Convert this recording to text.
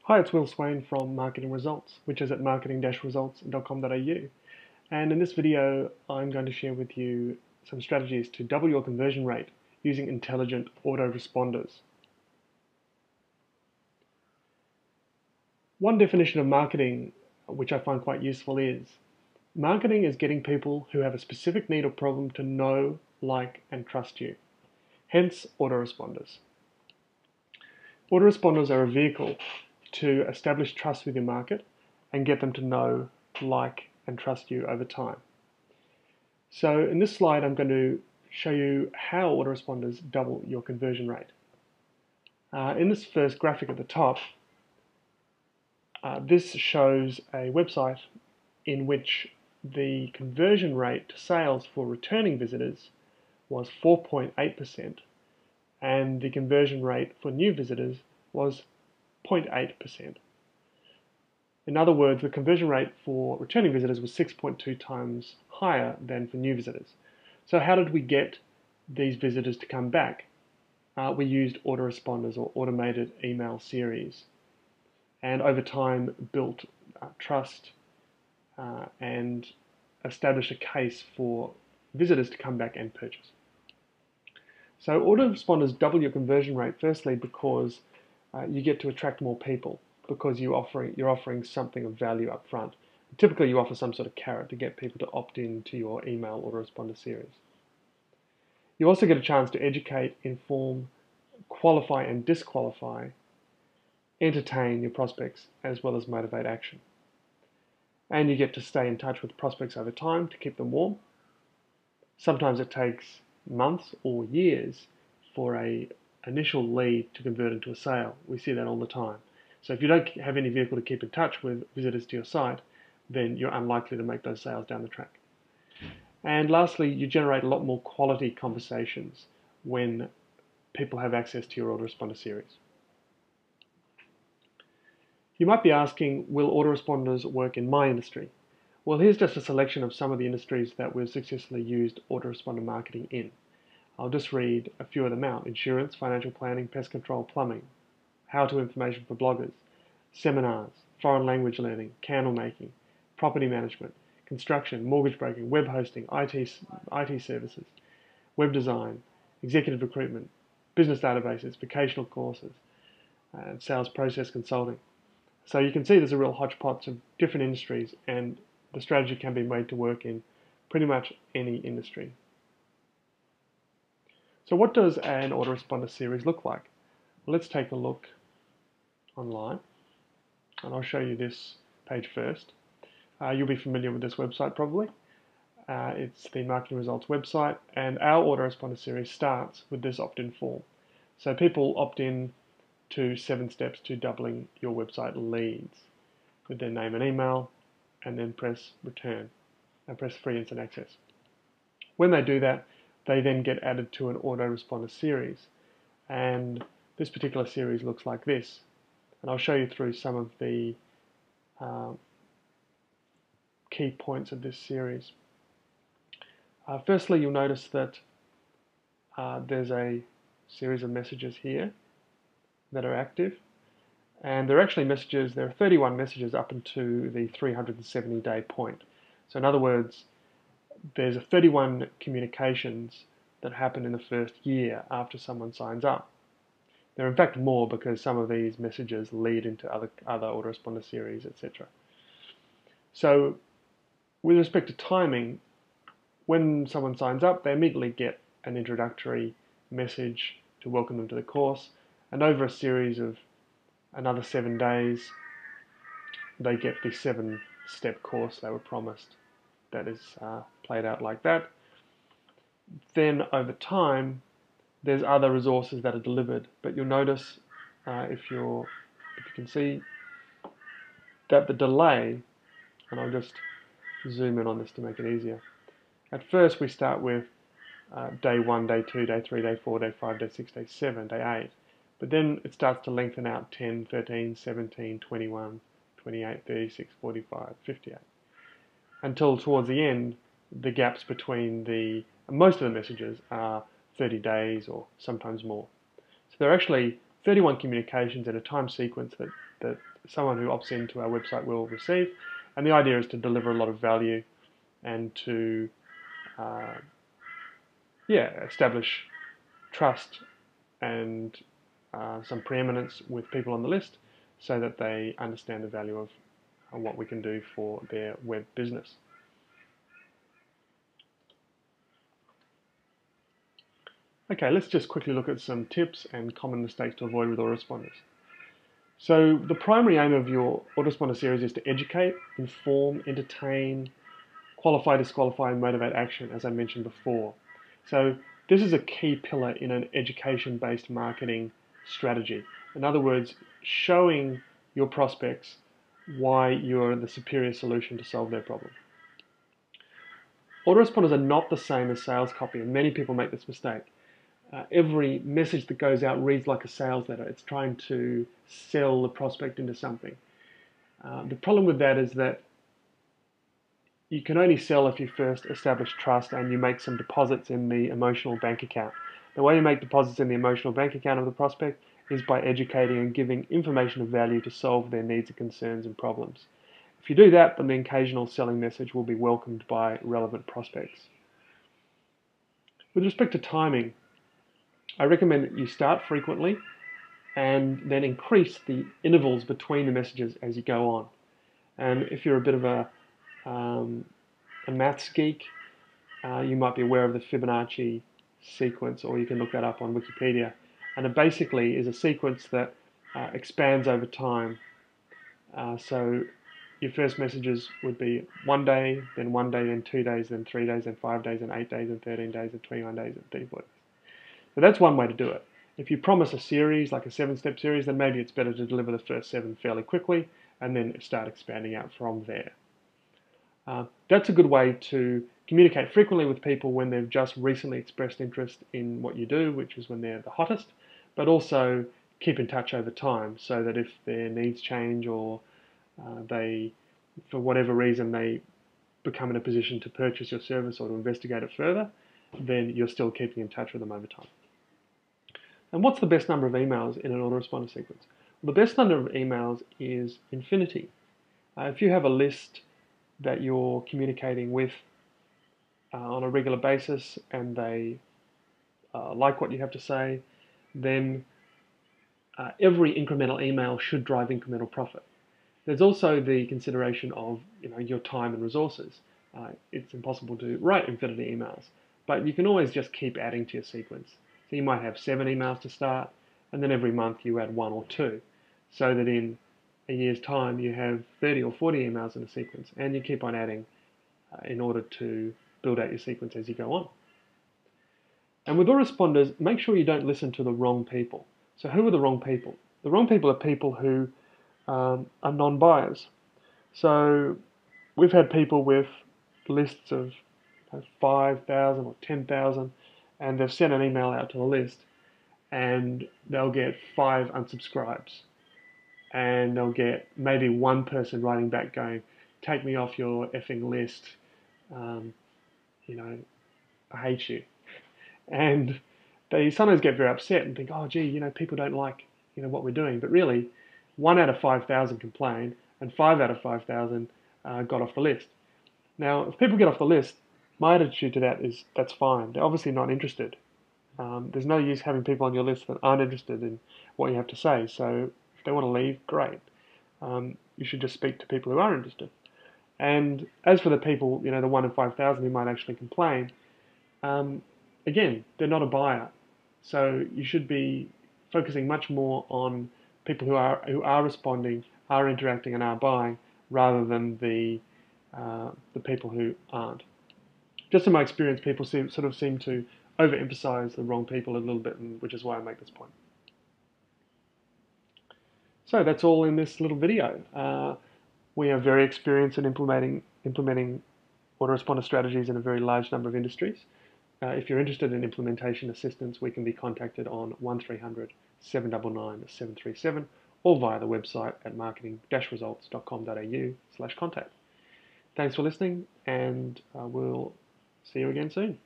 Hi, it's Will Swain from Marketing Results, which is at marketing-results.com.au. And in this video, I'm going to share with you some strategies to double your conversion rate using intelligent autoresponders. One definition of marketing, which I find quite useful, is marketing is getting people who have a specific need or problem to know, like, and trust you. Hence, autoresponders. Autoresponders are a vehicle to establish trust with your market and get them to know, like, and trust you over time. So in this slide, I'm going to show you how autoresponders double your conversion rate. In this first graphic at the top, this shows a website in which the conversion rate to sales for returning visitors was 4.8%, and the conversion rate for new visitors was 0.8%. In other words, the conversion rate for returning visitors was 6.2 times higher than for new visitors. So how did we get these visitors to come back? We used autoresponders or automated email series, and over time built trust and established a case for visitors to come back and purchase. So autoresponders double your conversion rate, firstly because you get to attract more people, because you're offering something of value up front. Typically you offer some sort of carrot to get people to opt in to your email autoresponder series. You also get a chance to educate, inform, qualify and disqualify, entertain your prospects, as well as motivate action. And you get to stay in touch with prospects over time to keep them warm. Sometimes it takes months or years for an initial lead to convert into a sale. We see that all the time. So if you don't have any vehicle to keep in touch with visitors to your site, then you're unlikely to make those sales down the track. And lastly, you generate a lot more quality conversations when people have access to your autoresponder series. You might be asking, will autoresponders work in my industry? Well, here's just a selection of some of the industries that we've successfully used autoresponder marketing in. I'll just read a few of them out: insurance, financial planning, pest control, plumbing, how-to information for bloggers, seminars, foreign language learning, candle making, property management, construction, mortgage broking, web hosting, IT services, web design, executive recruitment, business databases, vocational courses, and sales process consulting. So you can see there's a real hodgepodge of different industries, and the strategy can be made to work in pretty much any industry. So what does an autoresponder series look like? Well, let's take a look online, and I'll show you this page first. You'll be familiar with this website probably. It's the Marketing Results website, and our autoresponder series starts with this opt-in form. So people opt in to 7 steps to doubling your website leads with their name and email, and then press return and press free instant access. When they do that, they then get added to an autoresponder series, and this particular series looks like this. And I'll show you through some of the key points of this series. Firstly, you'll notice that there's a series of messages here that are active, and they're actually messages. There are 31 messages up into the 370-day point. So in other words, there's 31 communications that happen in the first year after someone signs up. There are in fact more, because some of these messages lead into other autoresponder series, etc. So with respect to timing, when someone signs up, they immediately get an introductory message to welcome them to the course, and over a series of another 7 days, they get the 7-step course they were promised that is played out like that. Then over time, there's other resources that are delivered, but you'll notice if you can see that the delay, and I'll just zoom in on this to make it easier. At first we start with day 1, day 2, day 3, day 4, day 5, day 6, day 7, day 8, but then it starts to lengthen out 10, 13, 17, 21, 28, 36, 45, 58, until towards the end the gaps between most of the messages are 30 days or sometimes more. So there are actually 31 communications in a time sequence that someone who opts into our website will receive. And the idea is to deliver a lot of value and to establish trust and some preeminence with people on the list so that they understand the value of what we can do for their web business. Okay, let's just quickly look at some tips and common mistakes to avoid with autoresponders. So the primary aim of your autoresponder series is to educate, inform, entertain, qualify, disqualify, and motivate action, as I mentioned before. So this is a key pillar in an education-based marketing strategy. In other words, showing your prospects why you're the superior solution to solve their problem. Autoresponders are not the same as sales copy, and many people make this mistake. Every message that goes out reads like a sales letter. It's trying to sell the prospect into something. The problem with that is that you can only sell if you first establish trust and you make some deposits in the emotional bank account. The way you make deposits in the emotional bank account of the prospect is by educating and giving information of value to solve their needs and concerns and problems. If you do that, then the occasional selling message will be welcomed by relevant prospects. With respect to timing, I recommend that you start frequently and then increase the intervals between the messages as you go on. And if you're a bit of a maths geek, you might be aware of the Fibonacci sequence, or you can look that up on Wikipedia. And it basically is a sequence that expands over time. So your first messages would be 1 day, then 2 days, then 3 days, then 5 days, then 8 days, then 13 days, then 21 days, and 34 days. So that's one way to do it. If you promise a series, like a 7-step series, then maybe it's better to deliver the first 7 fairly quickly and then start expanding out from there. That's a good way to communicate frequently with people when they've just recently expressed interest in what you do, which is when they're the hottest, but also keep in touch over time so that if their needs change or they, for whatever reason, they become in a position to purchase your service or to investigate it further, then you're still keeping in touch with them over time. And what's the best number of emails in an autoresponder sequence? Well, the best number of emails is infinity. If you have a list that you're communicating with on a regular basis and they like what you have to say, then every incremental email should drive incremental profit. There's also the consideration of your time and resources. It's impossible to write infinity emails, but you can always just keep adding to your sequence. So you might have 7 emails to start, and then every month you add 1 or 2, so that in a year's time you have 30 or 40 emails in a sequence, and you keep on adding in order to build out your sequence as you go on. And with autoresponders, make sure you don't listen to the wrong people. So who are the wrong people? The wrong people are people who are non-buyers. So we've had people with lists of 5,000 or 10,000, and they've sent an email out to the list, and they'll get 5 unsubscribes, and they'll get maybe one person writing back going, "Take me off your effing list, I hate you." And they sometimes get very upset and think, "Oh, gee, people don't like what we're doing." But really, 1 out of 5,000 complained, and 5 out of 5,000 got off the list. Now, if people get off the list, my attitude to that is that's fine. They're obviously not interested. There's no use having people on your list that aren't interested in what you have to say. So if they want to leave, great. You should just speak to people who are interested. And as for the people, the 1 in 5,000 who might actually complain, again, they're not a buyer. So you should be focusing much more on people who are responding, are interacting, and are buying, rather than the people who aren't. Just in my experience, people seem to overemphasize the wrong people a little bit, which is why I make this point. So that's all in this little video. We are very experienced in implementing autoresponder strategies in a very large number of industries. If you're interested in implementation assistance, we can be contacted on 1300 799 737 or via the website at marketing-results.com.au/contact. Thanks for listening, and we'll see you again soon.